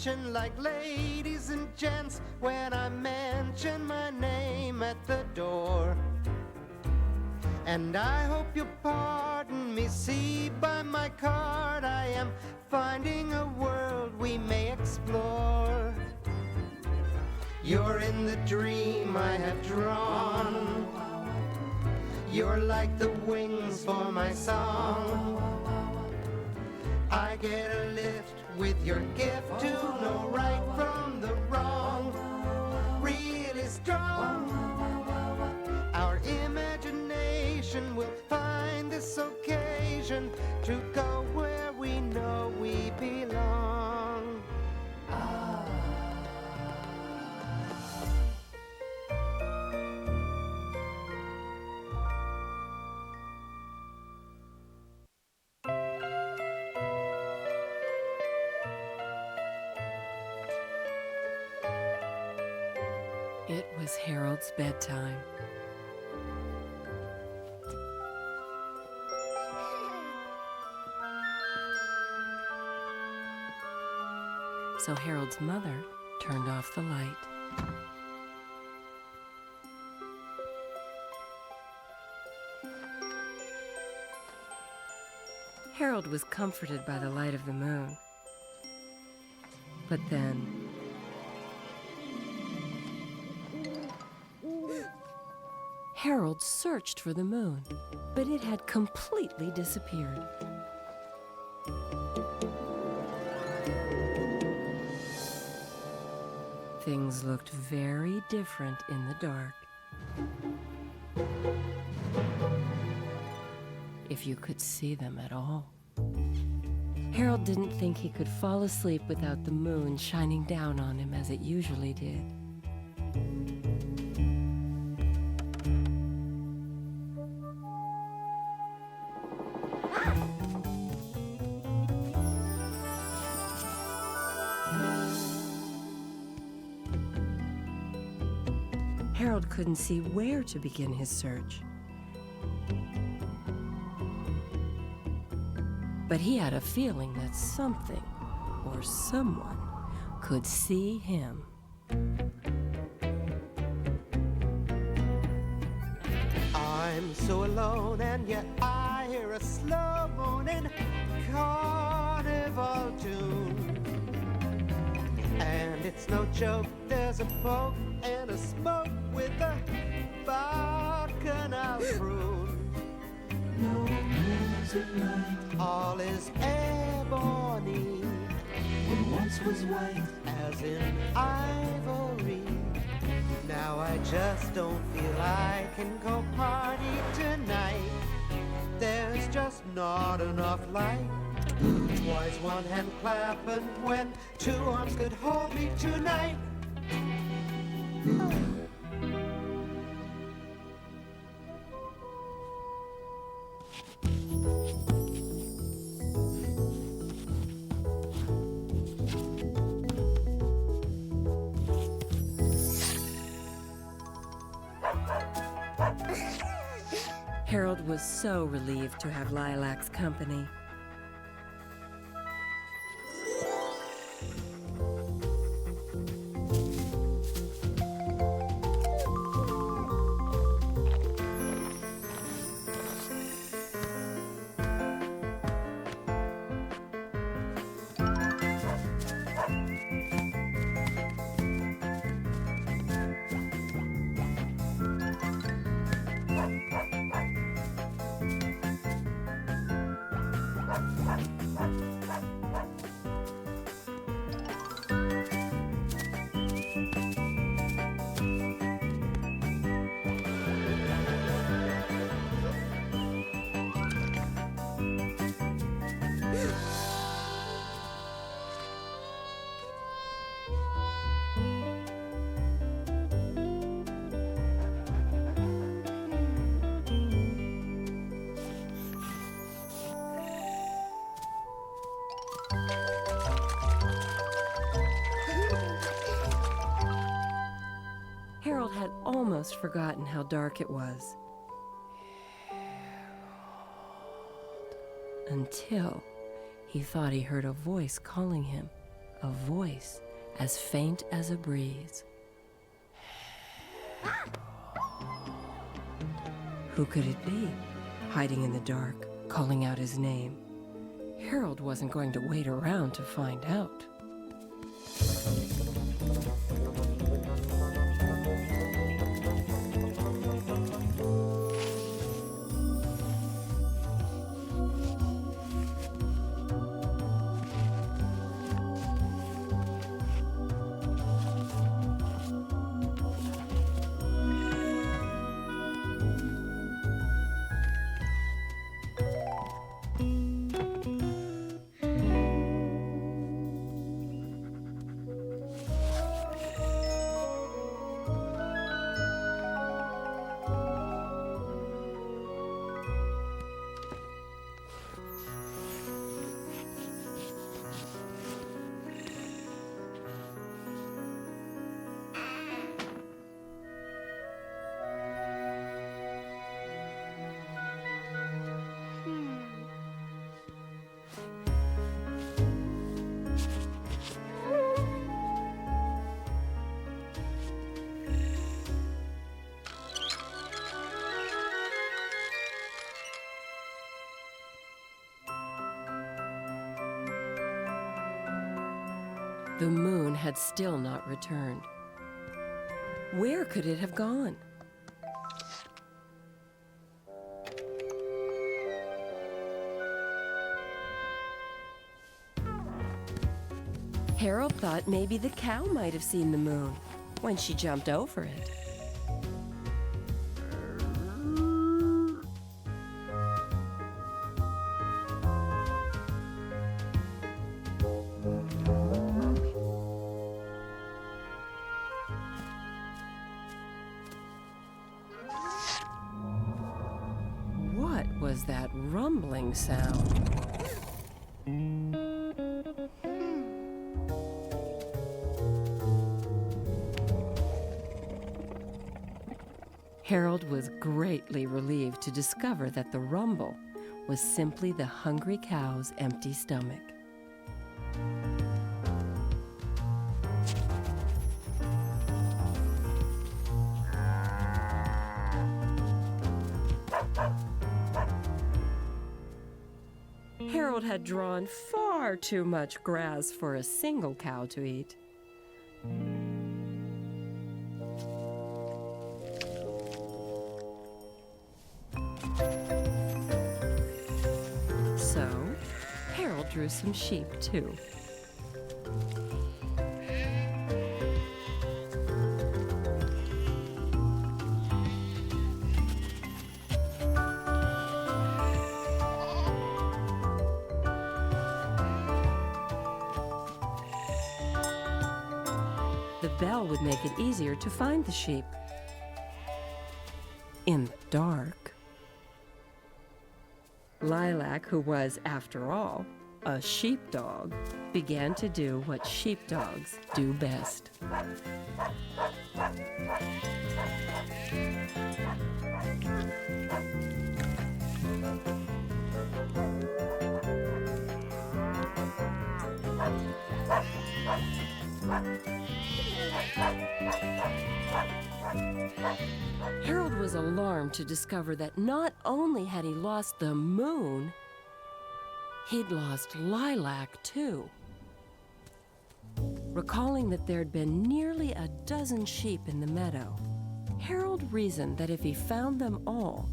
attention like ladies and gents when I mention my name at the door. And I hope you'll pardon me, see by my card I am finding a world we may explore. You're in the dream I have drawn. You're like the wings for my song. I get a lift with your gift to know right from the wrong. Really strong. Our imagination will find this occasion to go where we know we belong. It was Harold's bedtime. So Harold's mother turned off the light. Harold was comforted by the light of the moon. But then Harold searched for the moon, but it had completely disappeared. Things looked very different in the dark. If you could see them at all. Harold didn't think he could fall asleep without the moon shining down on him as it usually did. Harold couldn't see where to begin his search. But he had a feeling that something or someone could see him. I'm so alone and yet I hear a slow moaning carnival tune. And it's no joke, there's a poke and a smoke with a bacchanal croon. No music light, all is ebony, what once was white, as in ivory. Now I just don't feel I can go party tonight. There's just not enough light. Twice one hand clapping when two arms could hold me tonight. Harold was so relieved to have Lilac's company. Harold had almost forgotten how dark it was. Until he thought he heard a voice calling him. a voice as faint as a breeze. Who could it be, hiding in the dark, calling out his name? Harold wasn't going to wait around to find out. The moon had still not returned. Where could it have gone? Harold thought maybe the cow might have seen the moon when she jumped over it. What was that rumbling sound? Harold was greatly relieved to discover that the rumble was simply the hungry cow's empty stomach. Harold had drawn far too much grass for a single cow to eat. So, Harold drew some sheep too. The bell would make it easier to find the sheep. In the dark, Lilac, who was, after all, a sheepdog, began to do what sheepdogs do best. Harold was alarmed to discover that not only had he lost the moon, he'd lost Lilac too. Recalling that there'd been nearly a dozen sheep in the meadow, Harold reasoned that if he found them all,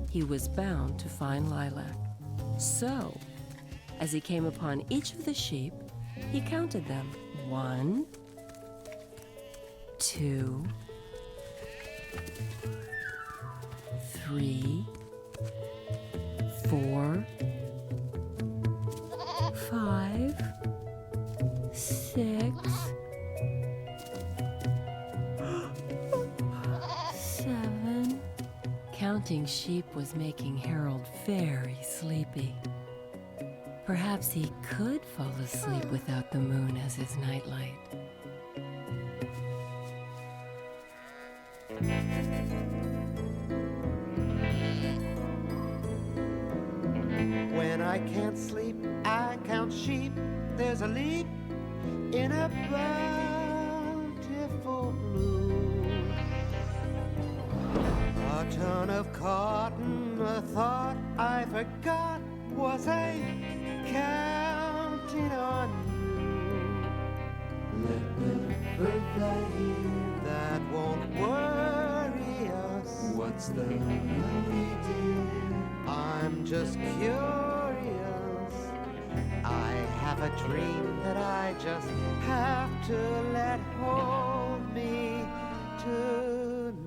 he was bound to find Lilac. So, as he came upon each of the sheep, he counted them. 1, 2, 3, 4, 5, 6, 7. Counting sheep was making Harold very sleepy. Perhaps he could fall asleep without the moon as his nightlight. When I can't sleep, I count sheep. There's a leap in a bountiful bloom. A ton of cotton, a thought I forgot was I counting on you. Let the bird fly here. That won't worry us. What's the hurry, dear? I'm just curious. I have a dream that I just have to let hold me tonight.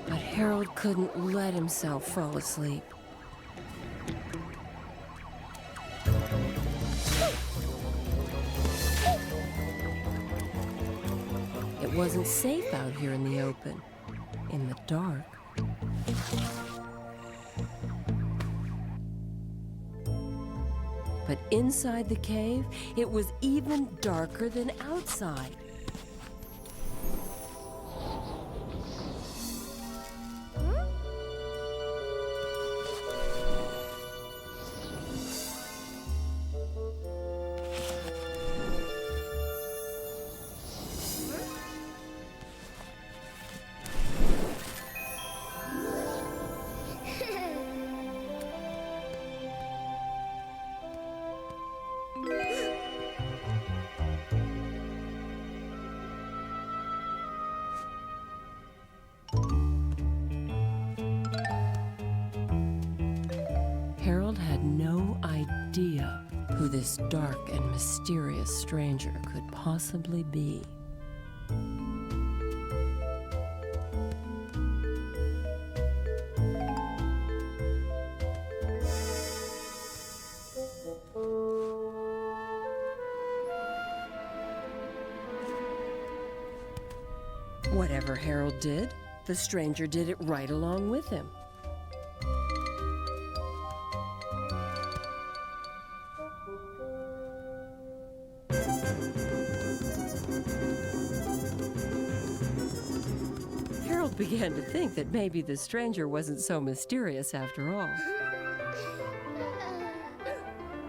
But Harold couldn't let himself fall asleep. It wasn't safe out here in the open, in the dark. But inside the cave, it was even darker than outside. Harold had no idea who this dark and mysterious stranger could possibly be. Whatever Harold did, the stranger did it right along with him. Harold began to think that maybe the stranger wasn't so mysterious after all.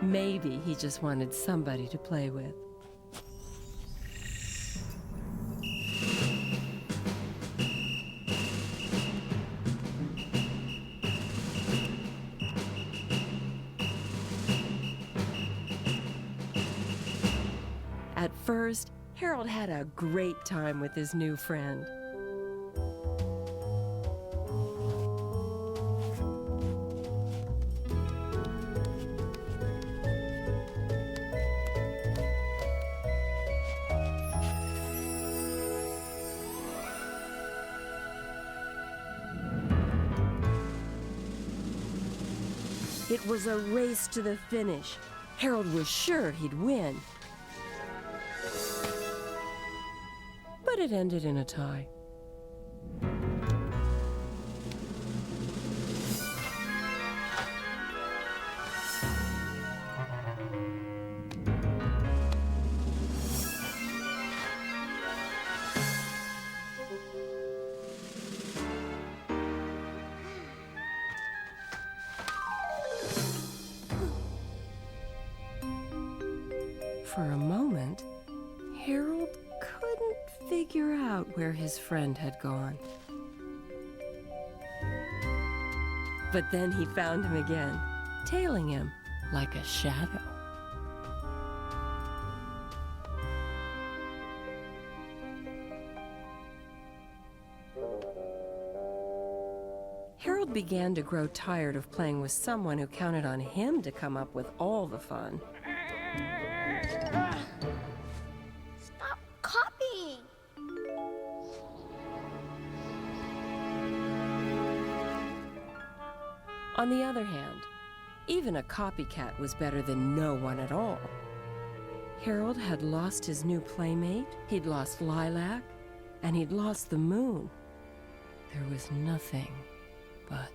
Maybe he just wanted somebody to play with. At first, Harold had a great time with his new friend. It was a race to the finish. Harold was sure he'd win. But it ended in a tie. For a moment, Harold couldn't figure out where his friend had gone. But then he found him again, tailing him like a shadow. Harold began to grow tired of playing with someone who counted on him to come up with all the fun. Stop copying! On the other hand, even a copycat was better than no one at all. Harold had lost his new playmate, he'd lost Lilac, and he'd lost the moon. There was nothing but...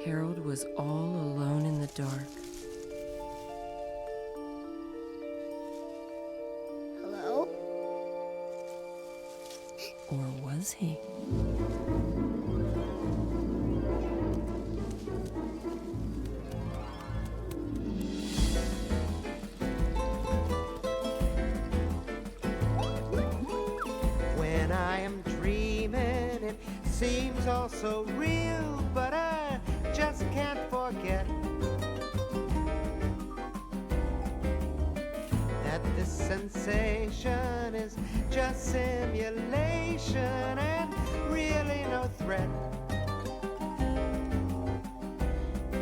Harold was all alone in the dark. Hello? Or was he? When I am dreaming, it seems all so real, but I just can't forget that this sensation is just simulation and really no threat.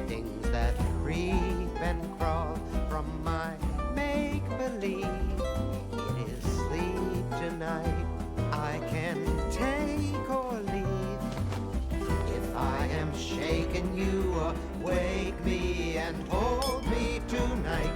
Things that creep and crawl from my make-believe. It is sleep tonight. I can take or leave. If I am shaken, you awake me and hold me tonight.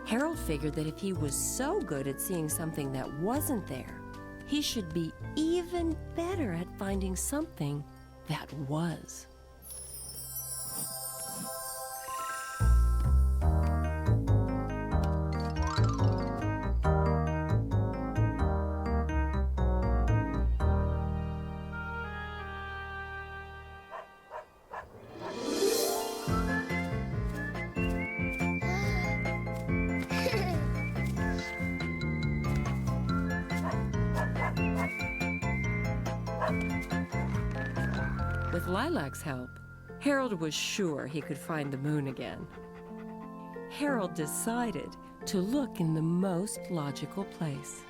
Harold figured that if he was so good at seeing something that wasn't there, he should be even better at finding something that was. With Lilac's help, Harold was sure he could find the moon again. Harold decided to look in the most logical place.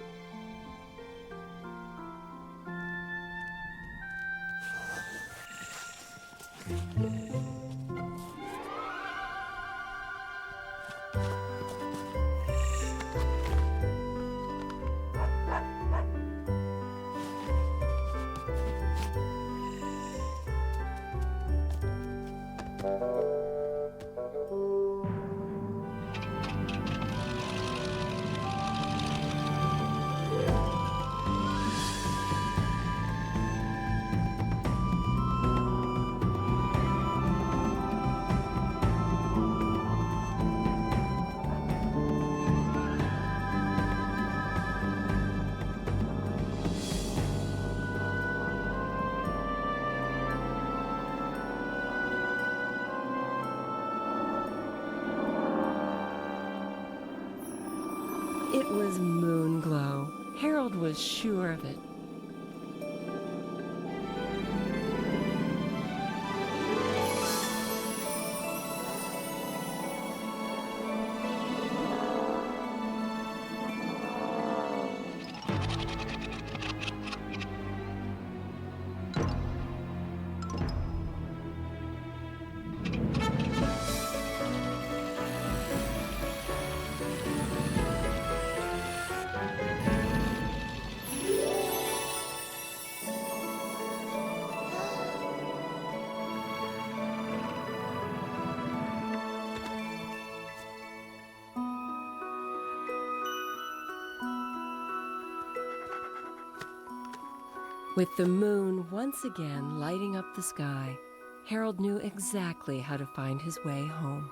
It was moon glow. Harold was sure of it. With the moon once again lighting up the sky, Harold knew exactly how to find his way home.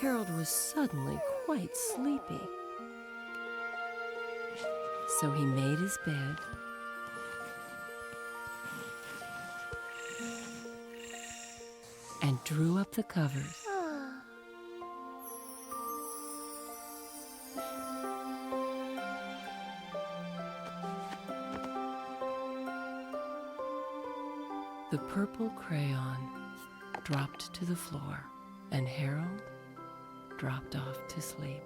Harold was suddenly quite sleepy. So he made his bed and drew up the covers. The purple crayon dropped to the floor, and Harold dropped off to sleep.